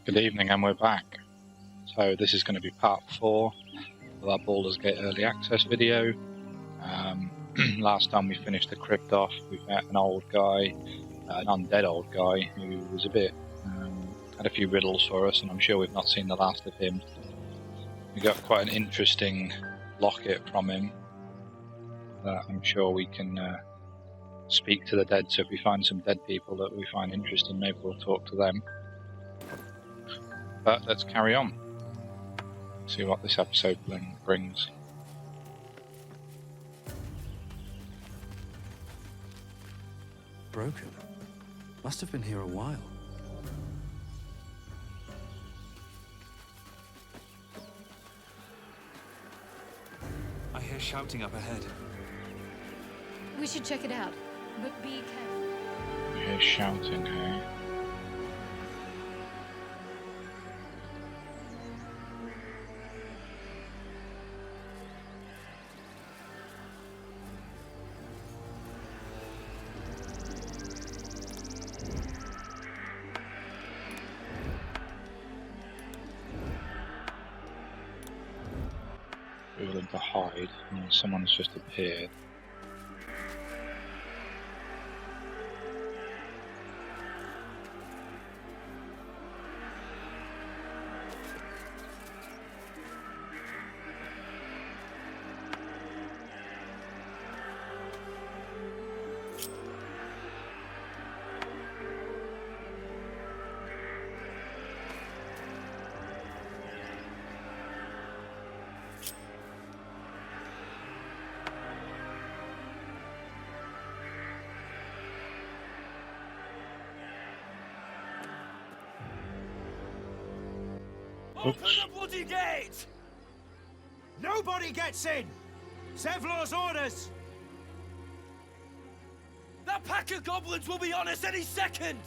Good evening, and we're back. So this is going to be part 4 of our Baldur's Gate Early Access video. Last time we finished the crypt off, we met an old guy, an undead old guy, who was a bit, had a few riddles for us, and I'm sure we've not seen the last of him. We got quite an interesting locket from him that I'm sure we can speak to the dead, so if we find some dead people that we find interesting, maybe we'll talk to them. But let's carry on. See what this episode brings. Broken. Must have been here a while. I hear shouting up ahead. We should check it out, but be careful. You hear shouting here. Willing to hide, and someone's just appeared. Open the bloody gate! Nobody gets in! Zevlor's orders! That pack of goblins will be on us any second!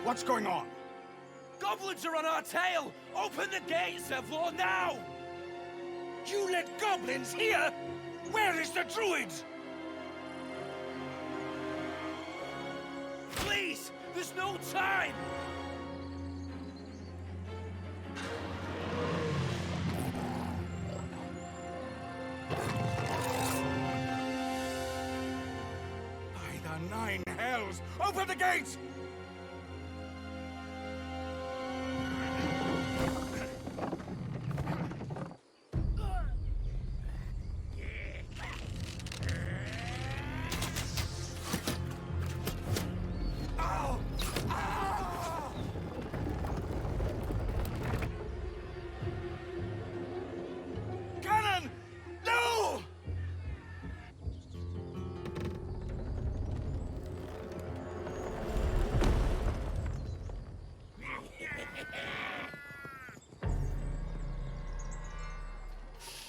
What's going on? Goblins are on our tail! Open the gate, Zevlor, now! You let goblins here? Where is the druid? Please! There's no time! By the 9 hells! Open the gates! Cannon! No!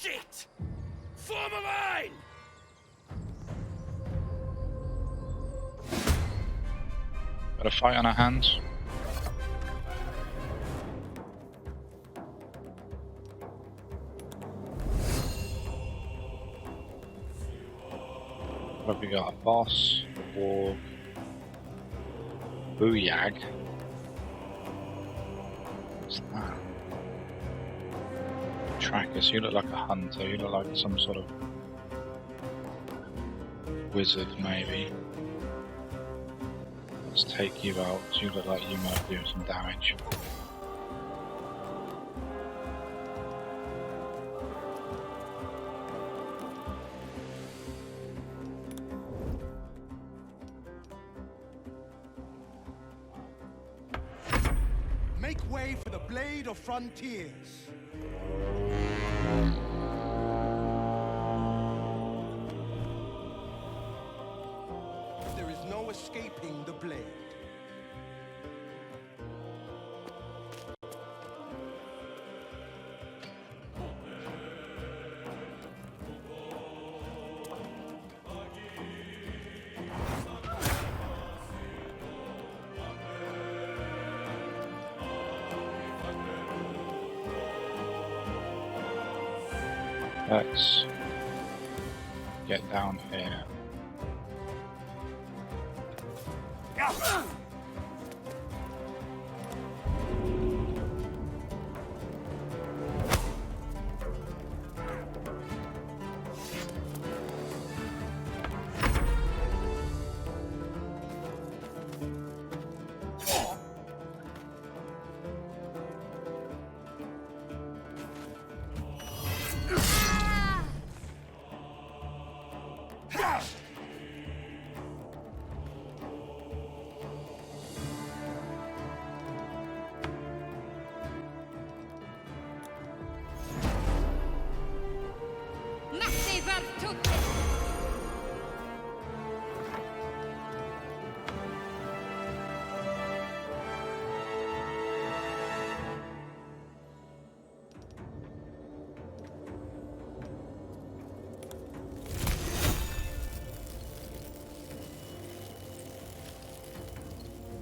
Shit! Form a line! Got a fight on our hands. What have we got? A boss, a warg, booyag. What's that? Trackers. You look like a hunter. You look like some sort of wizard, maybe. Let's take you out. You look like you might do some damage. Make way for the Blade of Frontiers. There is no escaping the blade. Let's get down here. Lever tutte!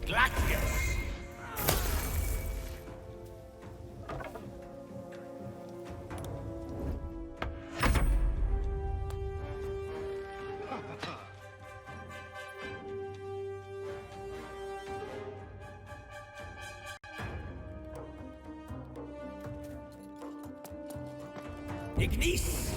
Gladius! Ignis!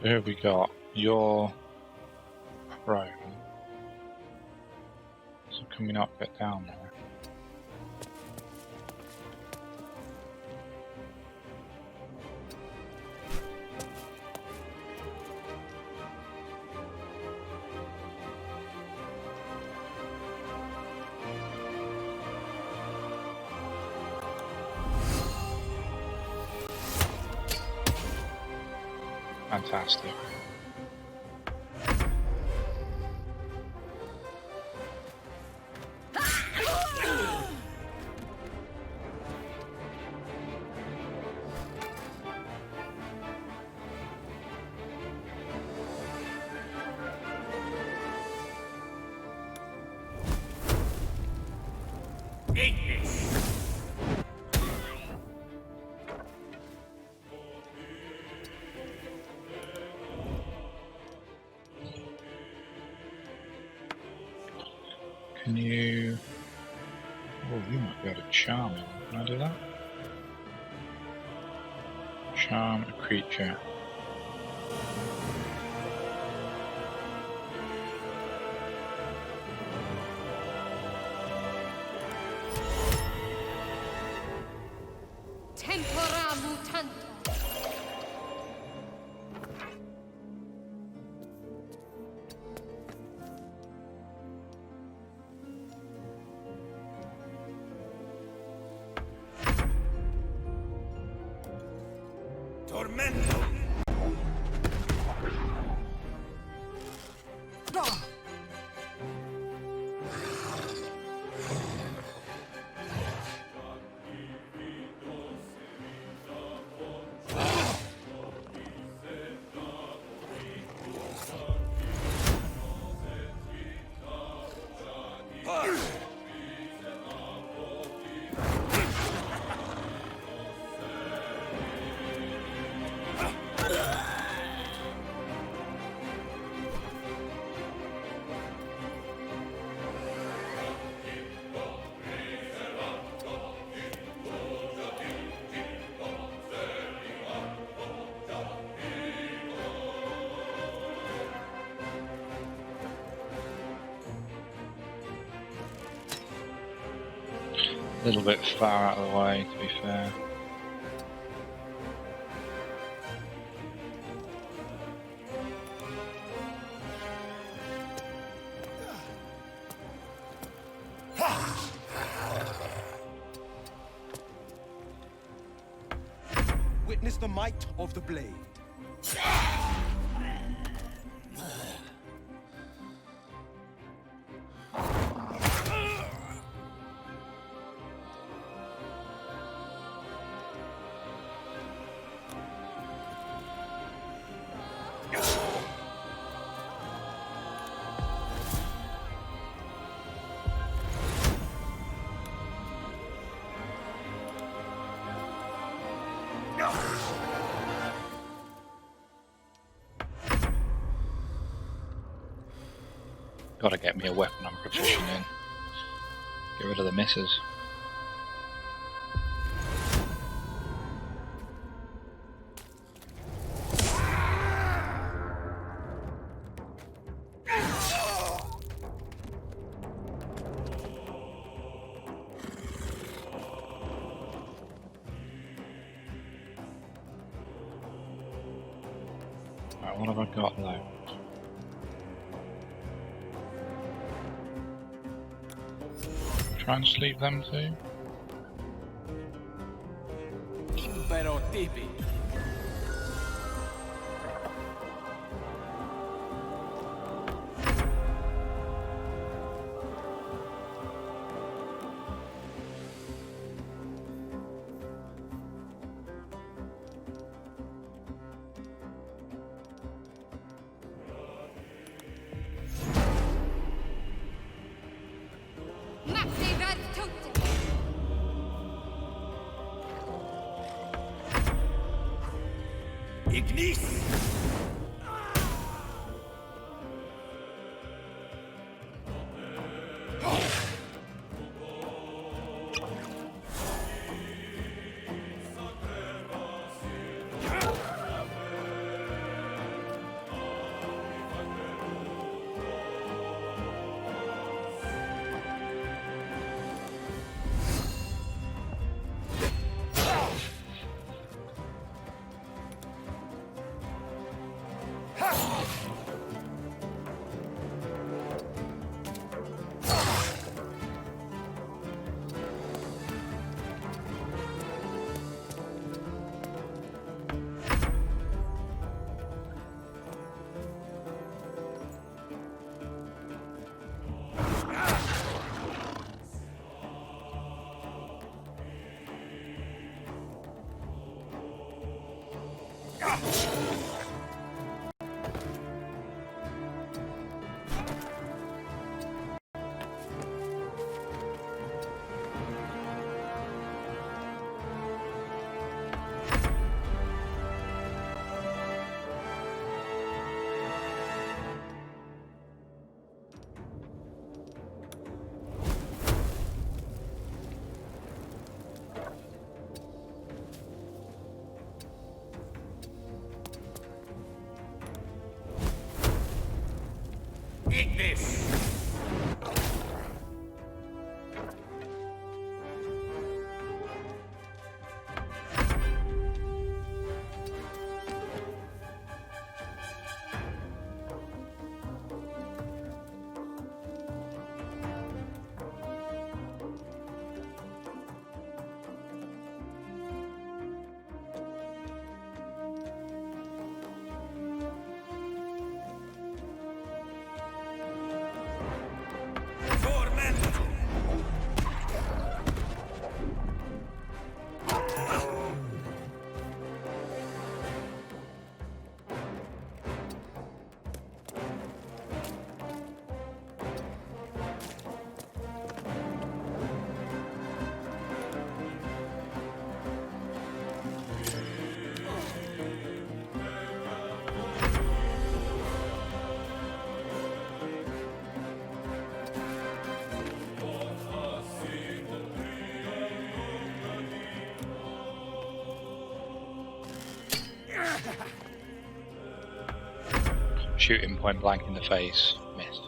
So here we got your prone. So can we not get down there? Fantastic. Ignis! Can you... Oh, you might be able to charm him. Can I do that? Charm a creature. Tempora mutanto! Tormento! A little bit far out of the way, to be fair. witness the might of the blade. Gotta get me a weapon I'm proficient in. Get rid of the misses. Right, what have I got left? Try and sleep them too. Impero tipi. Ignis! Ignis! Shoot him point blank in the face. Missed.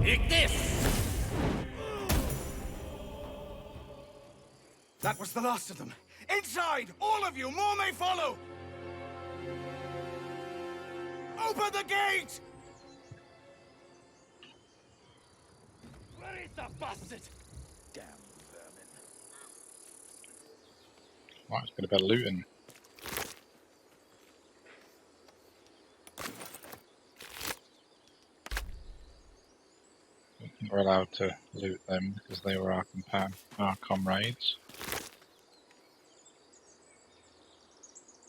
Ignis! That was the last of them. Inside! All of you! More may follow! Open the gate! Where is the bastard? Damn vermin. Right, it's got a bit of looting. We're allowed to loot them because they were our comrades.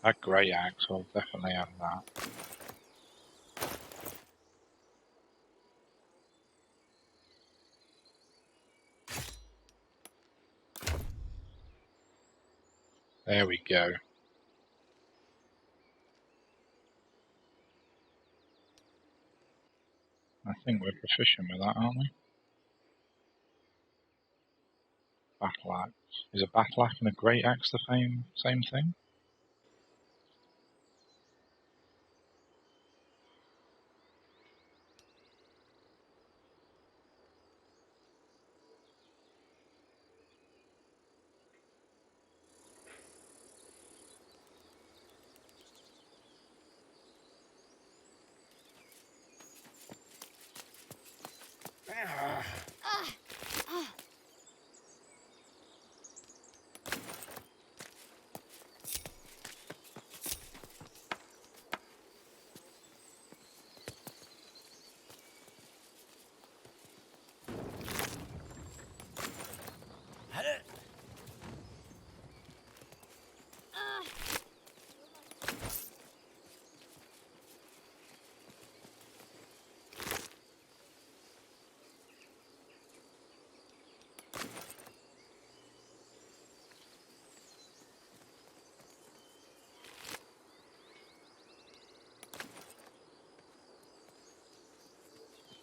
That grey axe, will definitely have that. There we go. I think we're proficient with that, aren't we? Battle axe. Is a battle axe and a great axe the same thing?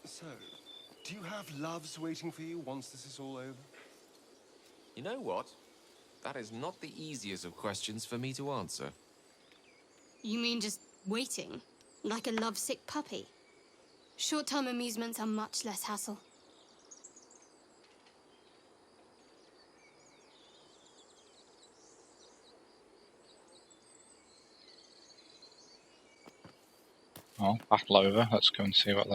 So, do you have loves waiting for you once this is all over? You know what? That is not the easiest of questions for me to answer. You mean just waiting? Like a lovesick puppy? Short-term amusements are much less hassle. Well, battle over. Let's go and see what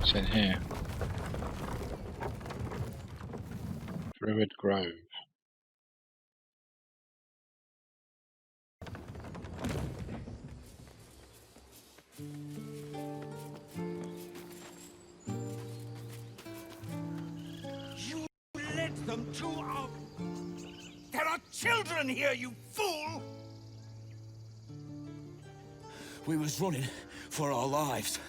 what's in here. Druid Grove. You led them to our... There are children here, you fool! We was running for our lives.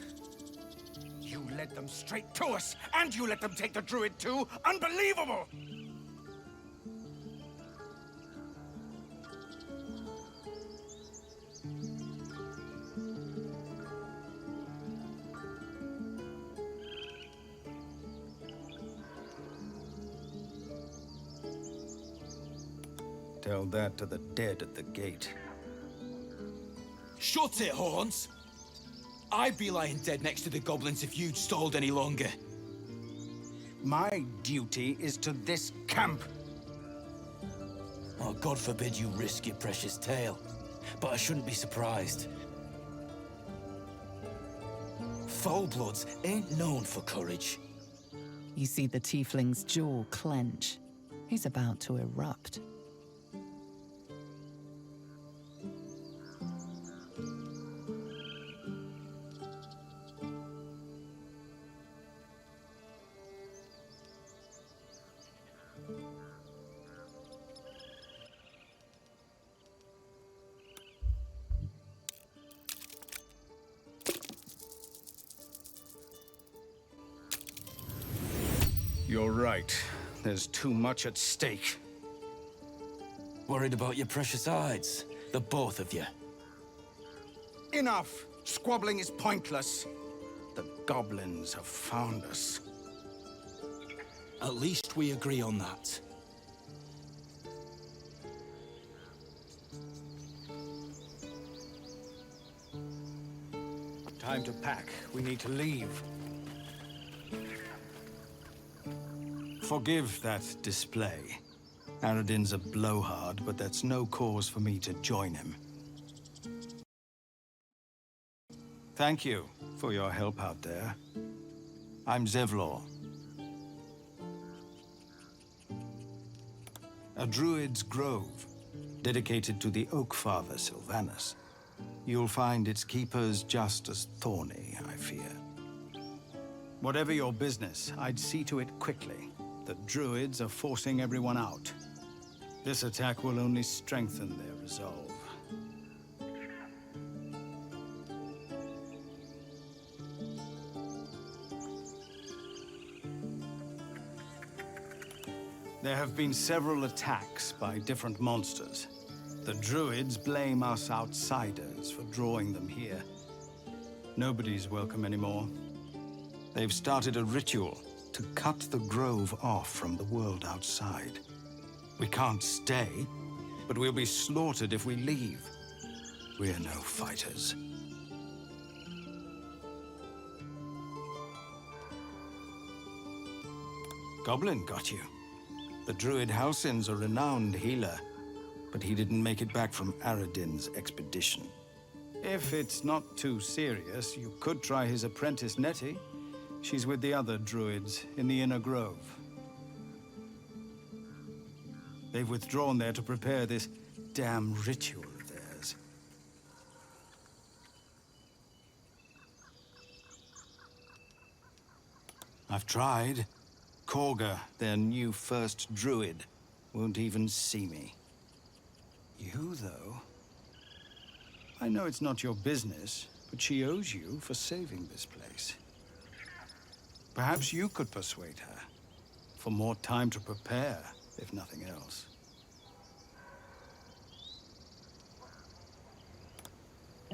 You led them straight to us, and you let them take the druid too? Unbelievable! Tell that to the dead at the gate. Shut it, Horns! I'd be lying dead next to the goblins if you'd stalled any longer. My duty is to this camp. Oh, God forbid you risk your precious tail. But I shouldn't be surprised. Full-bloods ain't known for courage. You see the tiefling's jaw clench. He's about to erupt. You're right. There's too much at stake. Worried about your precious hides, the both of you. Enough! Squabbling is pointless. The goblins have found us. At least we agree on that. Time to pack. We need to leave. Forgive that display. Aradin's a blowhard, but that's no cause for me to join him. Thank you for your help out there. I'm Zevlor. A druid's grove, dedicated to the Oak Father Sylvanus. You'll find its keepers just as thorny, I fear. Whatever your business, I'd see to it quickly. The druids are forcing everyone out. This attack will only strengthen their resolve. There have been several attacks by different monsters. The druids blame us outsiders for drawing them here. Nobody's welcome anymore. They've started a ritual to cut the grove off from the world outside. We can't stay, but we'll be slaughtered if we leave. We're no fighters. Goblin got you. The druid Halsin's a renowned healer, but he didn't make it back from Aradin's expedition. If it's not too serious, you could try his apprentice Nettie. She's with the other druids in the Inner Grove. They've withdrawn there to prepare this damn ritual of theirs. I've tried. Korga, their new first druid, won't even see me. You, though? I know it's not your business, but she owes you for saving this place. Perhaps you could persuade her, for more time to prepare, if nothing else.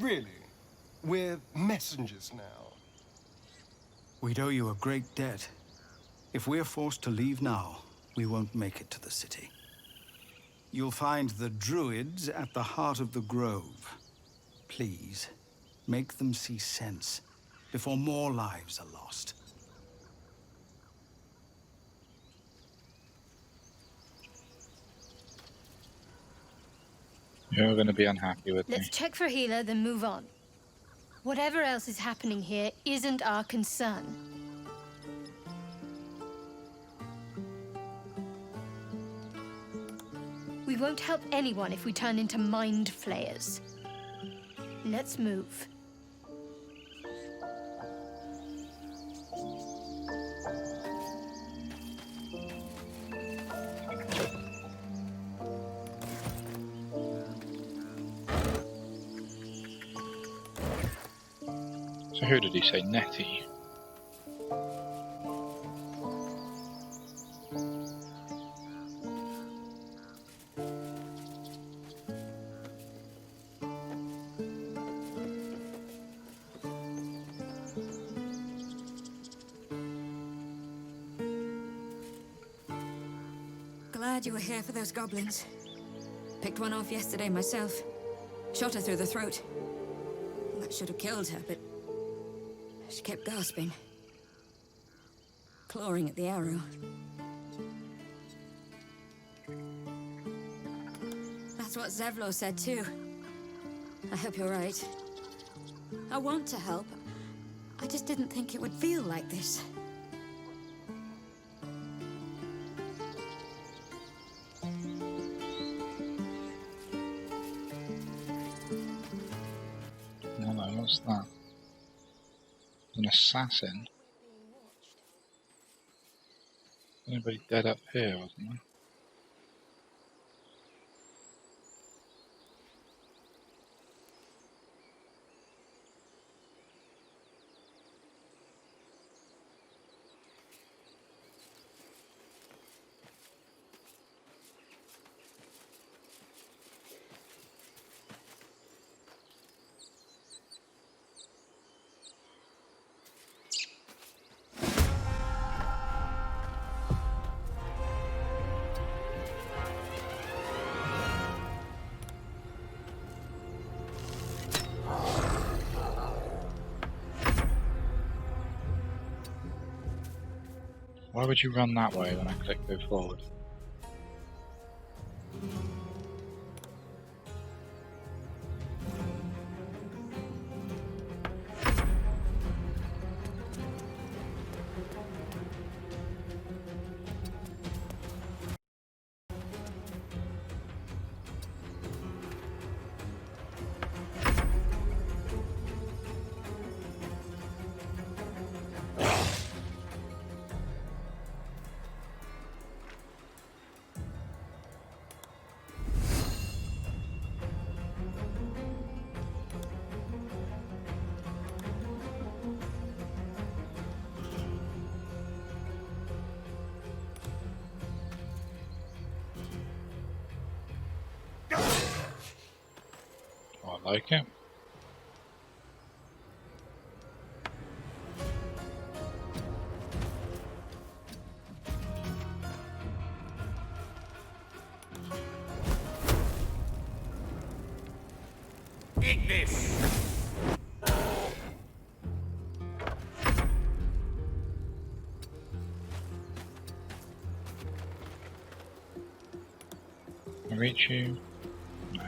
Really? We're messengers now. We'd owe you a great debt. If we're forced to leave now, we won't make it to the city. You'll find the druids at the heart of the grove. Please, make them see sense before more lives are lost. You're going to be unhappy with me. Let's check for healer, then move on. Whatever else is happening here isn't our concern. We won't help anyone if we turn into mind flayers. Let's move. So who did he say? Nettie? Glad you were here for those goblins. Picked one off yesterday myself. Shot her through the throat. That should have killed her, but she kept gasping. Clawing at the arrow. That's what Zevlor said too. I hope you're right. I want to help. I just didn't think it would feel like this. What's that? An assassin? Anybody dead up here, wasn't there? Why would you run that way when I click go forward? like it. Eat this! Can I reach you? No.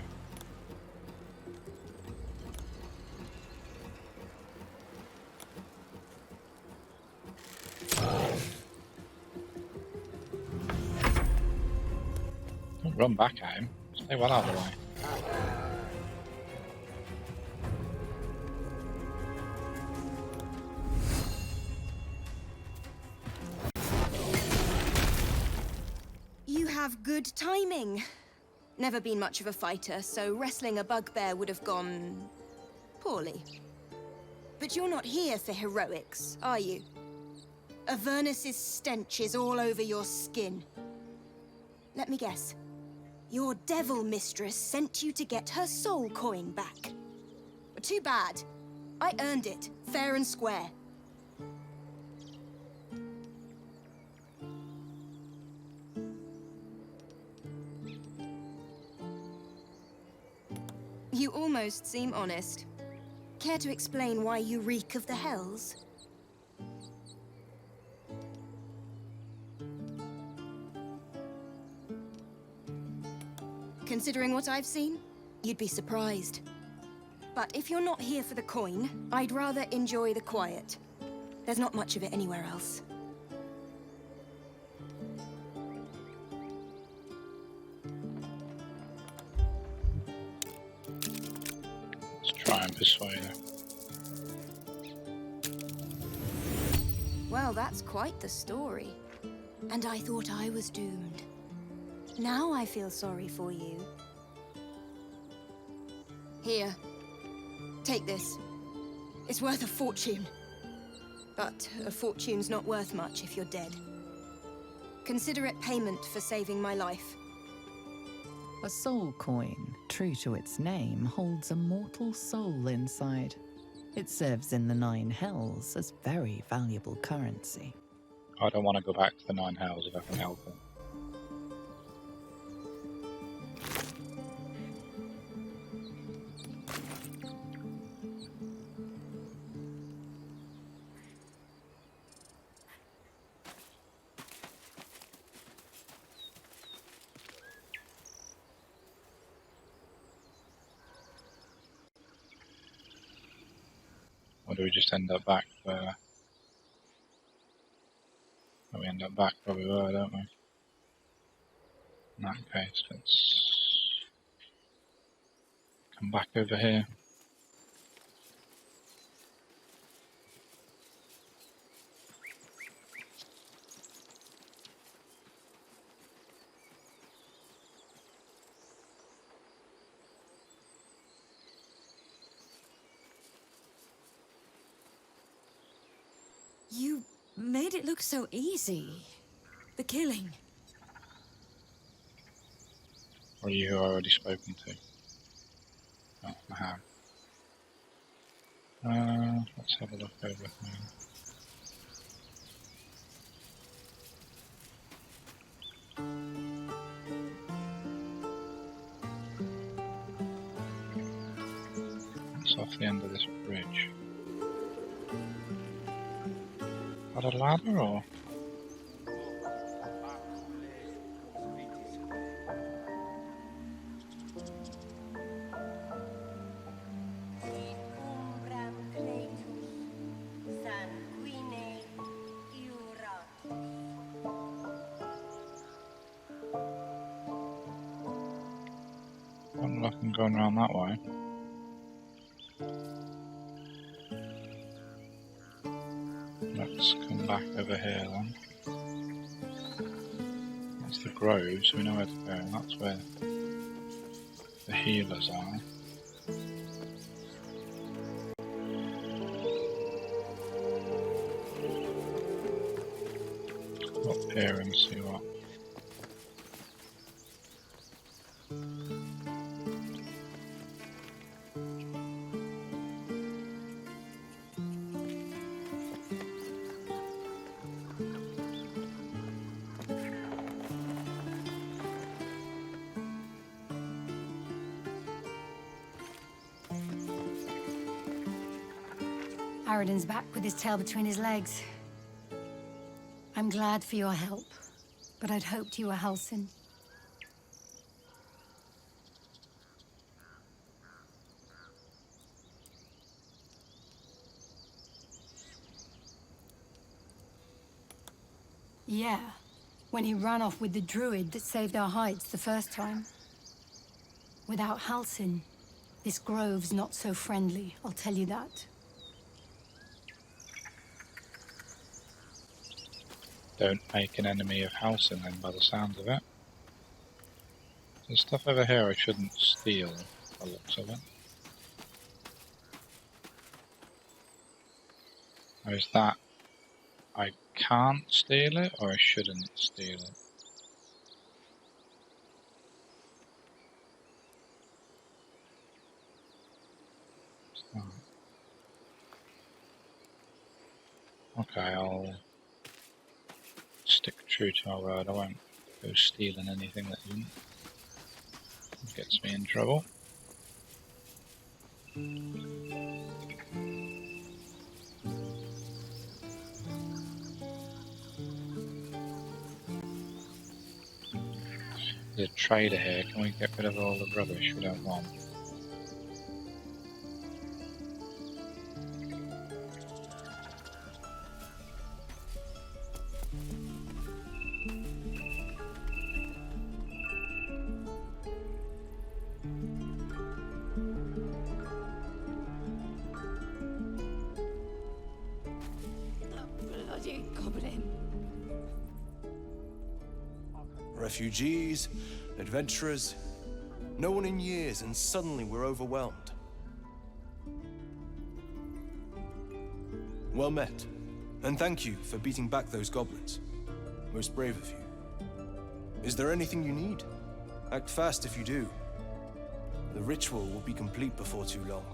Don't run back at him. Stay well out of the way. You have good timing. Never been much of a fighter, so wrestling a bugbear would have gone poorly. But you're not here for heroics, are you? Avernus's stench is all over your skin. Let me guess. Your devil mistress sent you to get her soul coin back. Too bad. I earned it, fair and square. You almost seem honest. Care to explain why you reek of the hells? Considering what I've seen, you'd be surprised. But if you're not here for the coin, I'd rather enjoy the quiet. There's not much of it anywhere else. Let's try and persuade her. Well, that's quite the story. And I thought I was doomed. Now I feel sorry for you. Here. Take this. It's worth a fortune. But a fortune's not worth much if you're dead. Consider it payment for saving my life. A soul coin, true to its name, holds a mortal soul inside. It serves in the 9 hells as very valuable currency. I don't want to go back to the 9 hells if I can help it. Or do we just end up back where... Oh, we end up back where we were, don't we? In that case, let's come back over here. You made it look so easy. The killing. Or you who I've already spoken to? Oh, I have. Let's have a look over here. It's off the end of this bridge. Got a ladder or? I'm looking going around that way. Let's come back over here then. That's the grove, so we know where to go. That's where the healers are. Go up here and see what. Aradin's back with his tail between his legs. I'm glad for your help, but I'd hoped you were Halsin. Yeah, when he ran off with the druid that saved our hides the first time. Without Halsin, this grove's not so friendly, I'll tell you that. Don't make an enemy of Halsin then, by the sounds of it. There's stuff over here I shouldn't steal, by the looks of it. Or is that I can't steal it, or I shouldn't steal it? Okay, I'll stick true to our word. I won't go stealing anything that gets me in trouble. There's a trader here. Can we get rid of all the rubbish we don't want? Bloody goblin. Refugees, adventurers, no one in years, and suddenly we're overwhelmed. Well met, and thank you for beating back those goblins. Most brave of you. Is there anything you need? Act fast if you do. The ritual will be complete before too long.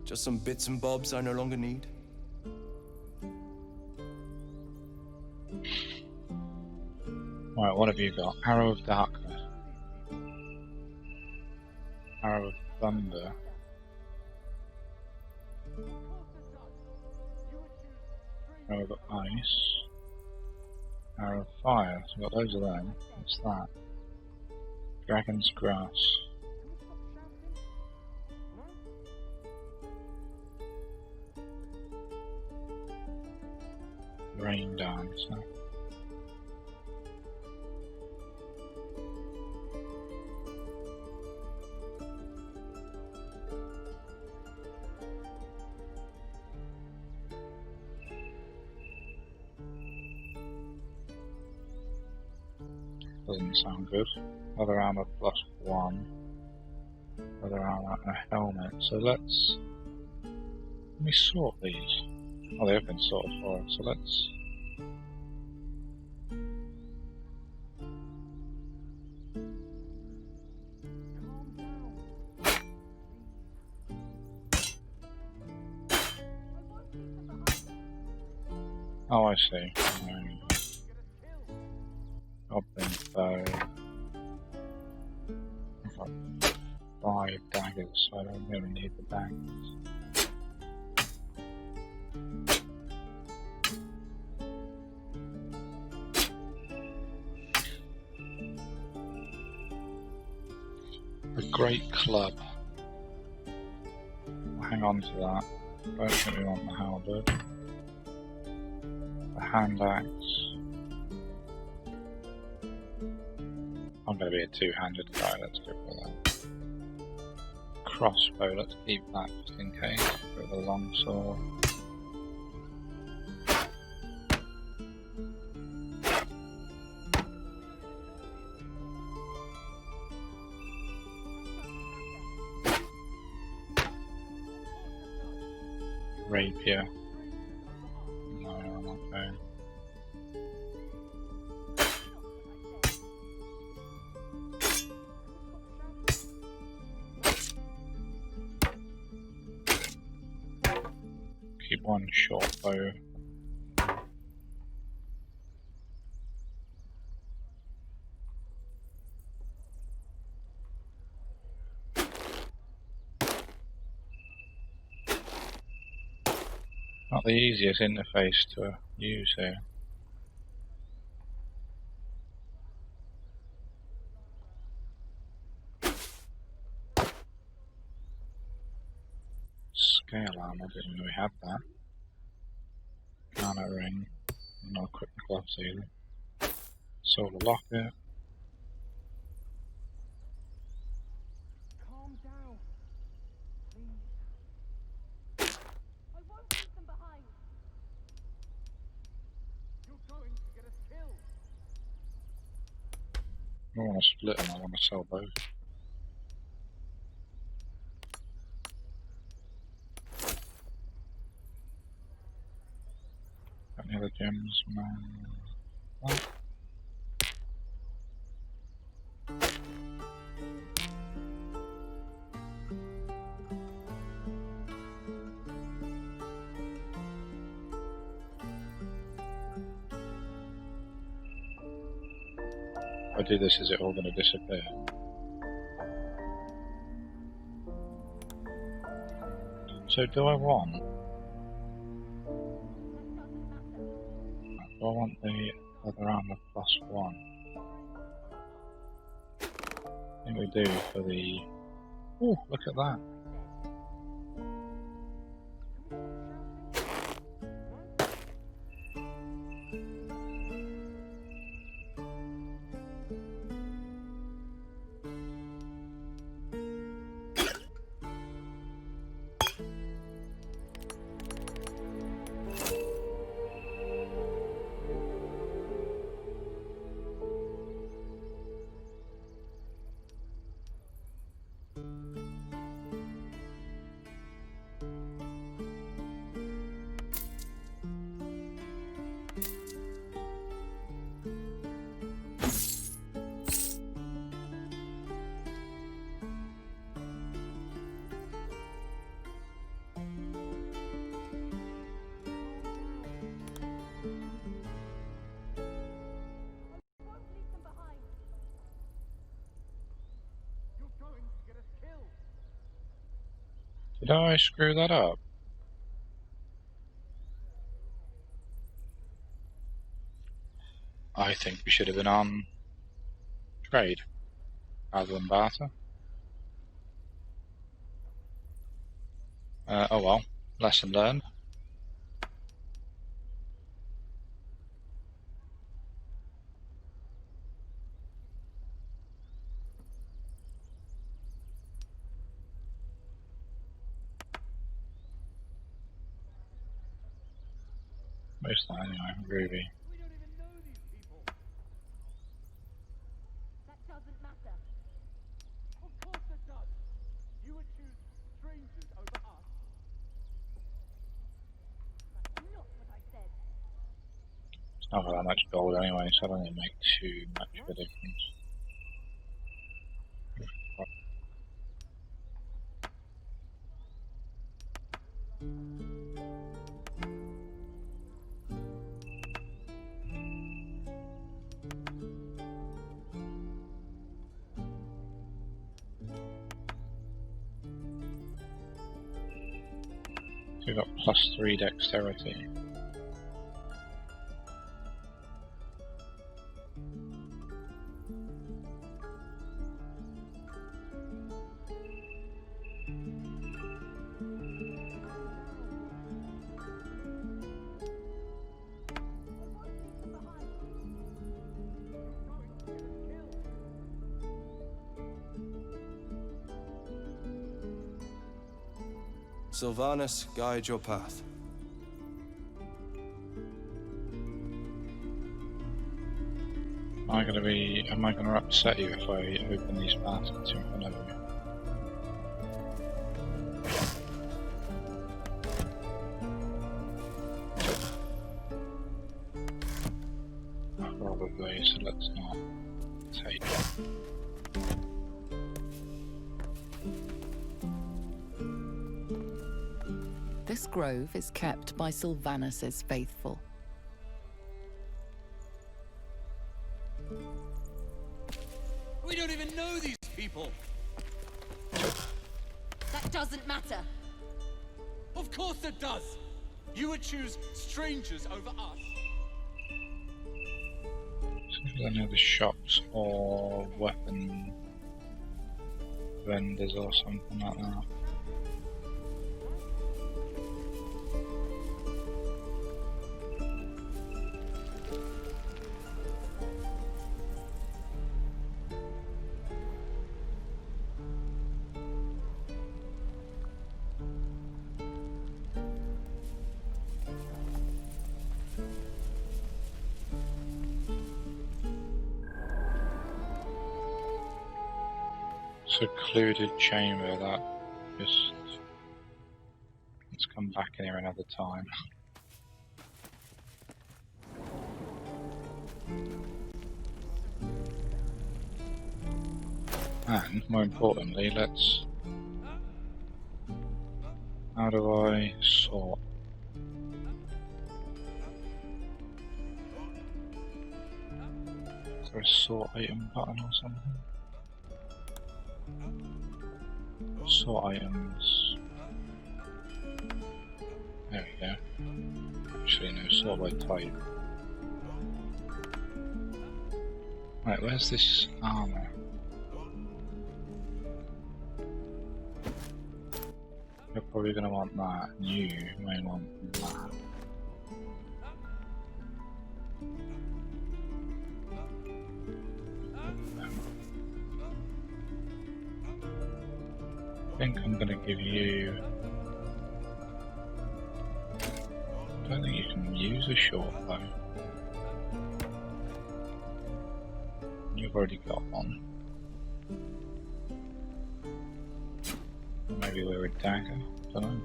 Just some bits and bobs I no longer need. Right, what have you got? Arrow of Darkness. Arrow of Thunder. Arrow of Ice. Arrow of Fire. So we've got loads of them. What's that? Dragon's Grass. Rain Dance. Doesn't sound good. Leather armor +1. Leather armor and a helmet. So let me sort these. Oh, they have been sorted for us, so let's... Oh, I see. Goblin bow. I've got 5 daggers, so I don't really need the daggers. A great club. I'll hang on to that. I don't think we want the halberd. The hand axe. I'm going to be a two-handed guy, let's go for that. Crossbow, let's keep that just in case. With a long sword. Rapier. No, I'm not going. one short bow. Not the easiest interface to use here. Scale armor, didn't know we had that. Garnet ring, no quick gloves either. Solar locket. Calm down, please. I won't leave them behind. You're going to get us killed. I don't want to split them, I want to sell both. Got any other gems? No. Oh. If I do this, is it all going to disappear? So do I want? Do I want the other armor +1? I think we do for the... Oh, look at that. Did I screw that up? I think we should have been on trade rather than barter. Oh well, lesson learned. Most of that anyway, Ruby. We don't even know these people. That doesn't matter. Of course it does. You would choose strangers over us. That's not what I said. It's not that much gold anyway, so I don't think it make too much of a difference. So we've got +3 dexterity. Sylvanus, guide your path. Am I gonna upset you if I open these baskets in front of you? Probably, so let's not take it. This grove is kept by Sylvanus' faithful. We don't even know these people. That doesn't matter. Of course it does. You would choose strangers over us. See if there's any other shops or weapon vendors or something like that. Secluded chamber, that just... Let's come back in here another time. And, more importantly, let's... How do I sort? Is there a sort item button or something? Sort items. There we go. Actually, no, sort by type. Right, where's this armor? You're probably going to want that, and you may want that. I think I'm going to give you... I don't think you can use a short bow. You've already got one. Maybe we're a dagger, I don't know.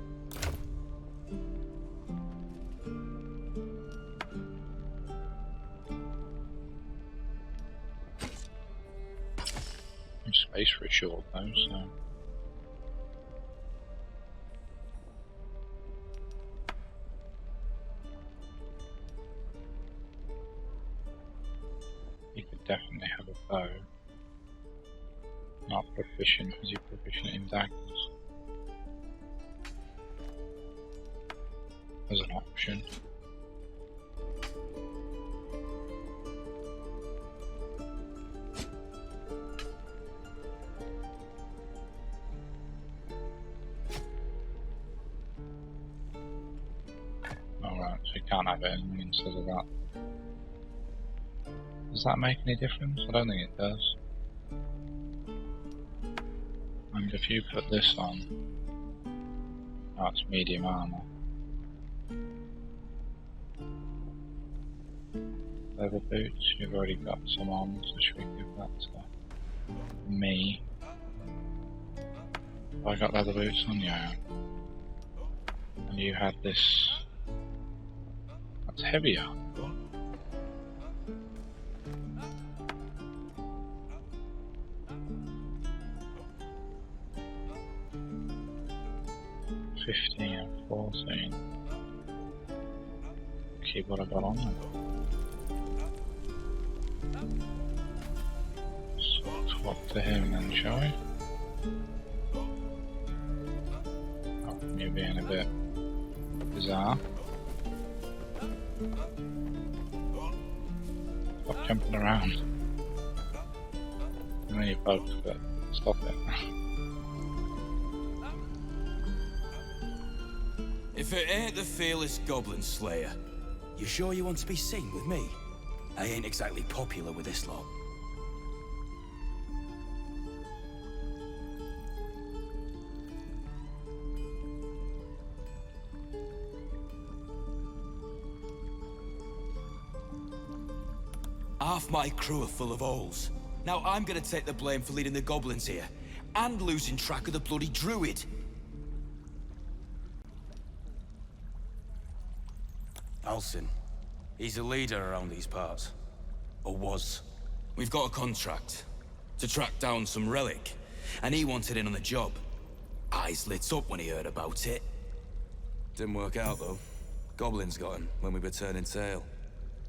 There's space for a short bow, so... You could definitely have a bow. Not proficient, because you're proficient in daggers. As an option. Alright, so you can't have it instead of that. Does that make any difference? I don't think it does. And if you put this on, that's medium armor. Leather boots, you've already got some on, so should we give that to me? Have I got leather boots on? Yeah. And you had this... That's heavier. And 14. Keep what I got on then. Swap to him then, shall we? Oh, me being a bit bizarre. Stop jumping around. I know you're both, but stop it. If it ain't the fearless Goblin Slayer, you sure you want to be seen with me? I ain't exactly popular with this lot. Half my crew are full of holes. Now I'm gonna take the blame for leading the goblins here, and losing track of the bloody druid. Alcin. He's a leader around these parts. Or was. We've got a contract to track down some relic, and he wanted in on the job. Eyes lit up when he heard about it. Didn't work out, though. Goblins got him when we were turning tail.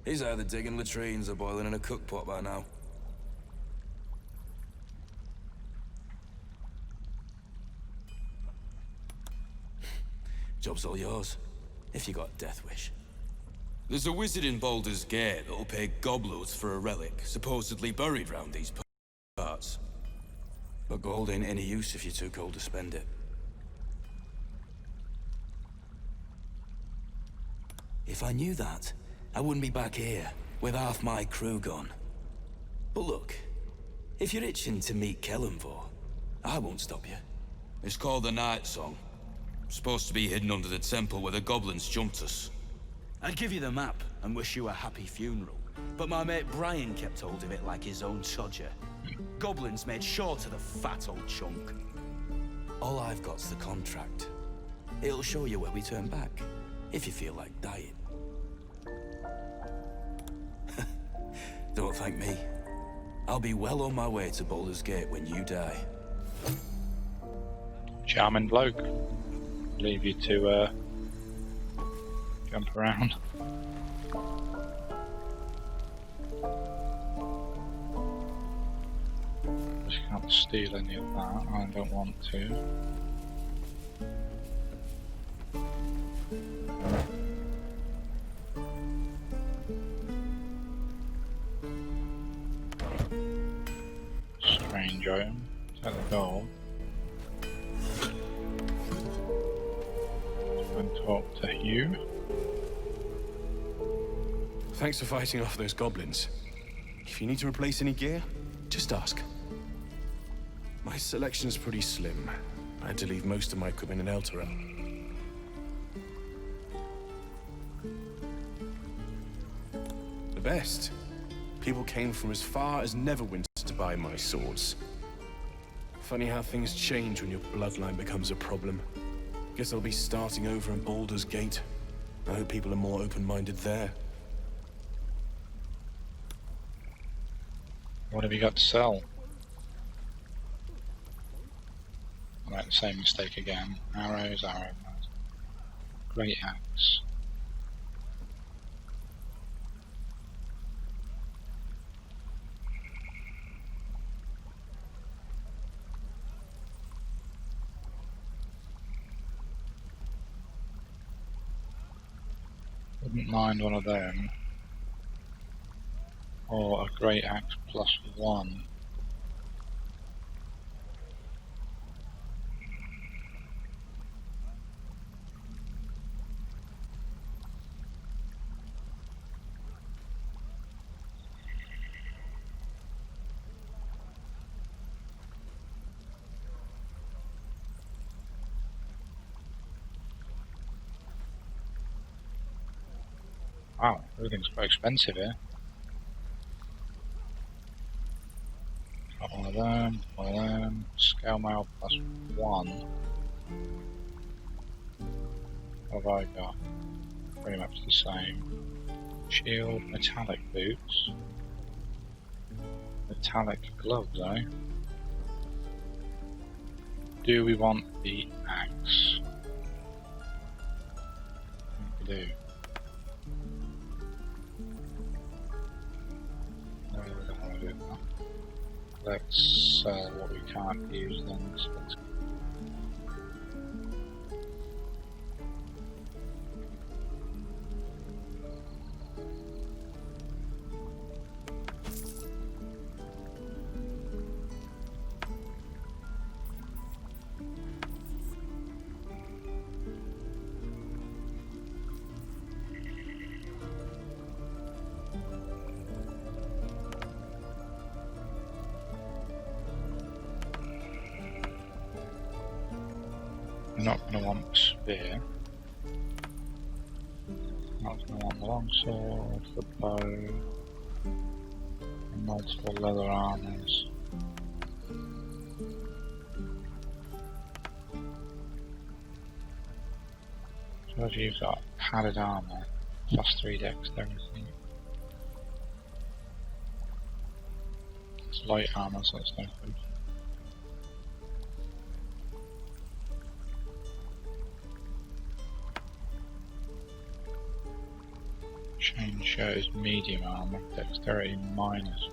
He's either digging latrines or boiling in a cookpot by now. Job's all yours, if you got a death wish. There's a wizard in Baldur's Gate that'll pay gobloads for a relic, supposedly buried round these parts. But gold ain't any use if you're too cold to spend it. If I knew that, I wouldn't be back here, with half my crew gone. But look, if you're itching to meet Kellenvor, I won't stop you. It's called the Night Song. Supposed to be hidden under the temple where the goblins jumped us. I'd give you the map and wish you a happy funeral, but my mate Brian kept hold of it like his own sodger. Goblins made sure to the fat old chunk. All I've got's the contract. It'll show you where we turn back, if you feel like dying. Don't thank me. I'll be well on my way to Baldur's Gate when you die. Charming bloke. Leave you to jump around. Just can't steal any of that. I don't want to. Strange item. Take the gold. And talk to you. Thanks for fighting off those goblins. If you need to replace any gear, just ask. My selection's pretty slim. I had to leave most of my equipment in Elturel. The best. People came from as far as Neverwinter to buy my swords. Funny how things change when your bloodline becomes a problem. Guess I'll be starting over in Baldur's Gate. I hope people are more open-minded there. What have you got to sell? I make the same mistake again. Arrows, arrows. Great axe. Wouldn't mind one of them. Or a great axe +1. Wow, everything's quite expensive here. Got one of them, one of them. Scale mail +1. What have I got? Pretty much the same. Shield, metallic boots. Metallic gloves, eh? Do we want the axe? I think we do. No, we don't want to do that. Let's sell what we can't use then. So let's we're not going to want the spear. Not going to want the longsword, the bow, and multiple leather armors. So if you've got padded armor, +3 dexterity. It's light armor, so it's no good. Chain shows medium armor, dexterity minus.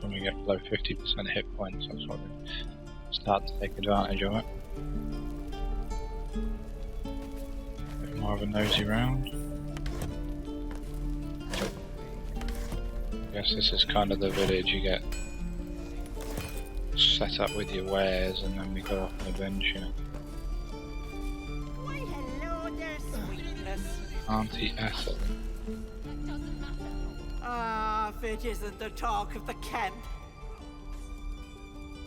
When we get below 50% hit points, that's when we start to take advantage of it. A bit more of a nosy round. I guess this is kind of the village you get set up with your wares and then we go off an adventure. Why, hello there, sweetness. Auntie Ethel. Ah, if it isn't the talk of the camp.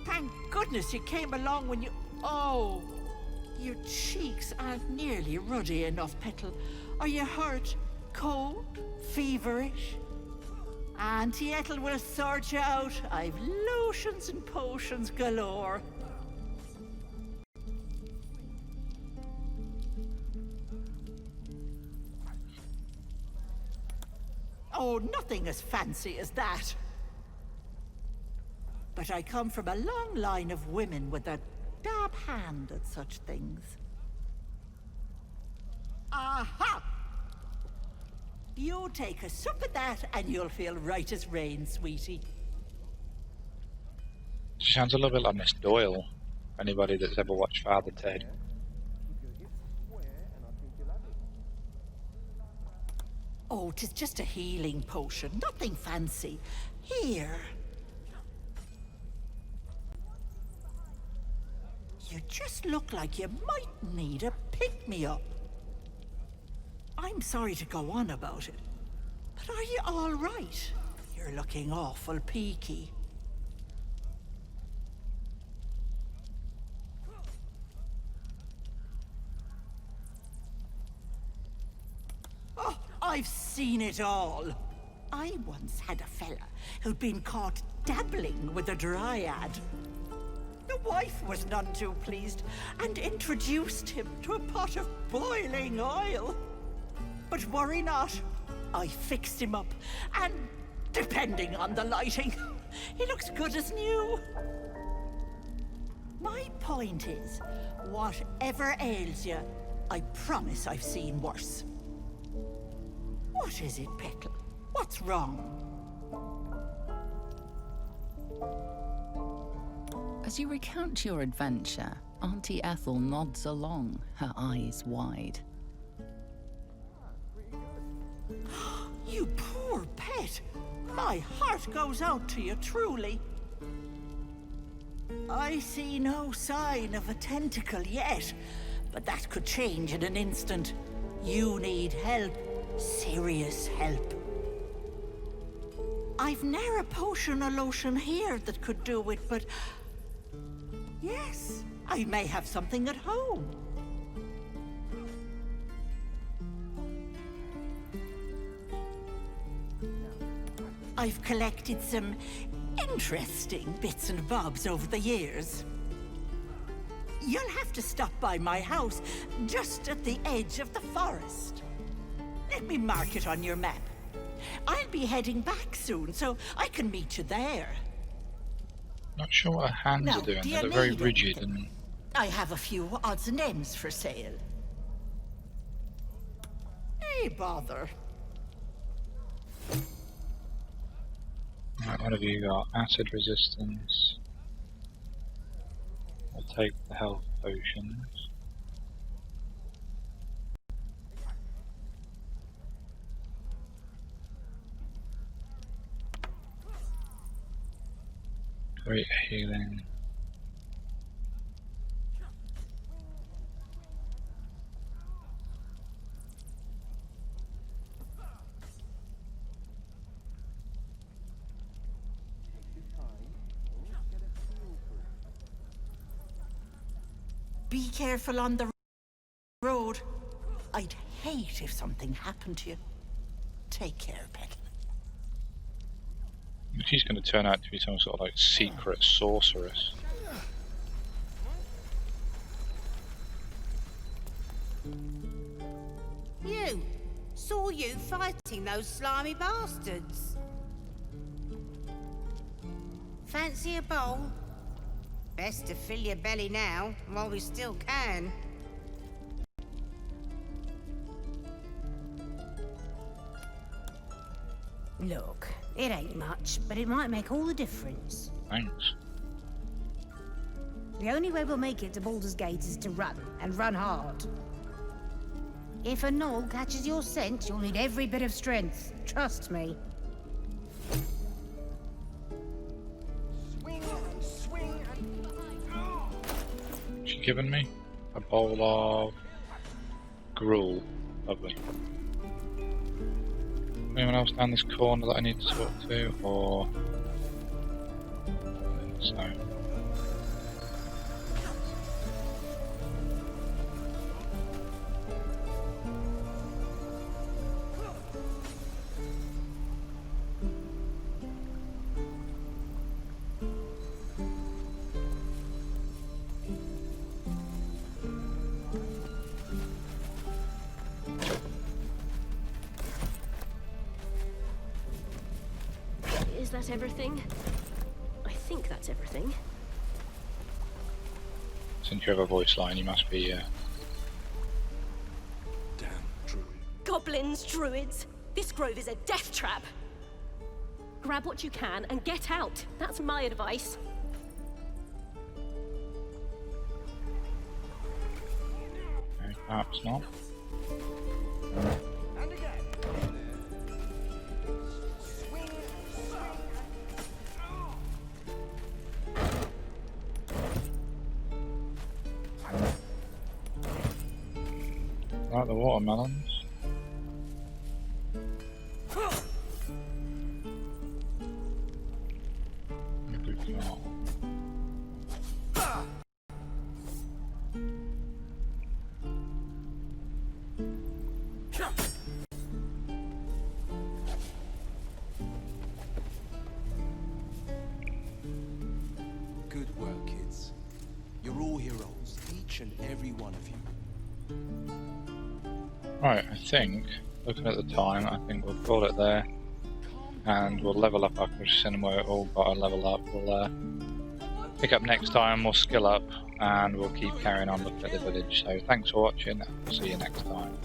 Thank goodness you came along when you... Oh, your cheeks aren't nearly ruddy enough, Petal. Are you hurt? Cold? Feverish? Auntie Ethel will sort you out. I've lotions and potions galore. Oh, nothing as fancy as that. But I come from a long line of women with a dab hand at such things. Aha! You take a sup of that and you'll feel right as rain, sweetie. She sounds a little bit like Miss Doyle. Anybody that's ever watched Father Ted. Oh, 'tis just a healing potion, nothing fancy. Here. You just look like you might need a pick-me-up. I'm sorry to go on about it, but are you all right? You're looking awful peaky. Oh, I've seen it all. I once had a fella who'd been caught dabbling with a dryad. The wife was none too pleased and introduced him to a pot of boiling oil. But worry not, I fixed him up, and depending on the lighting, he looks good as new. My point is, whatever ails you, I promise I've seen worse. What is it, Petal? What's wrong? As you recount your adventure, Auntie Ethel nods along, her eyes wide. You poor pet! My heart goes out to you, truly. I see no sign of a tentacle yet, but that could change in an instant. You need help. Serious help. I've ne'er a potion or lotion here that could do it, but... yes, I may have something at home. I've collected some interesting bits and bobs over the years. You'll have to stop by my house, just at the edge of the forest. Let me mark it on your map. I'll be heading back soon, so I can meet you there. Not sure what her hands Now, are doing. do They you look very need rigid anything? and... I have a few odds and ends for sale. Hey, bother. Right, what have you got? Acid resistance. I'll take the health potions. Great healing. Be careful on the road. I'd hate if something happened to you. Take care, Petal. She's going to turn out to be some sort of like secret sorceress. You! Saw you fighting those slimy bastards. Fancy a bowl? Best to fill your belly now, while we still can. Look, it ain't much, but it might make all the difference. Thanks. The only way we'll make it to Baldur's Gate is to run, and run hard. If a gnoll catches your scent, you'll need every bit of strength. Trust me. What's she given me? A bowl of gruel. Lovely. Anyone else down this corner that I need to talk to, or so? Is that everything? I think that's everything. Since you have a voice line, you must be, Damn druid. Goblins, druids! This grove is a death trap! Grab what you can and get out. That's my advice. okay, perhaps not. Like the watermelons. Good call. Good work, kids. You're all heroes, each and every one of you. Right, I think, looking at the time, I think we'll call it there. And we'll level up our Christian and we're all got to level up. We'll pick up next time, we'll skill up, and we'll keep carrying on looking at the village. So thanks for watching, and we'll see you next time.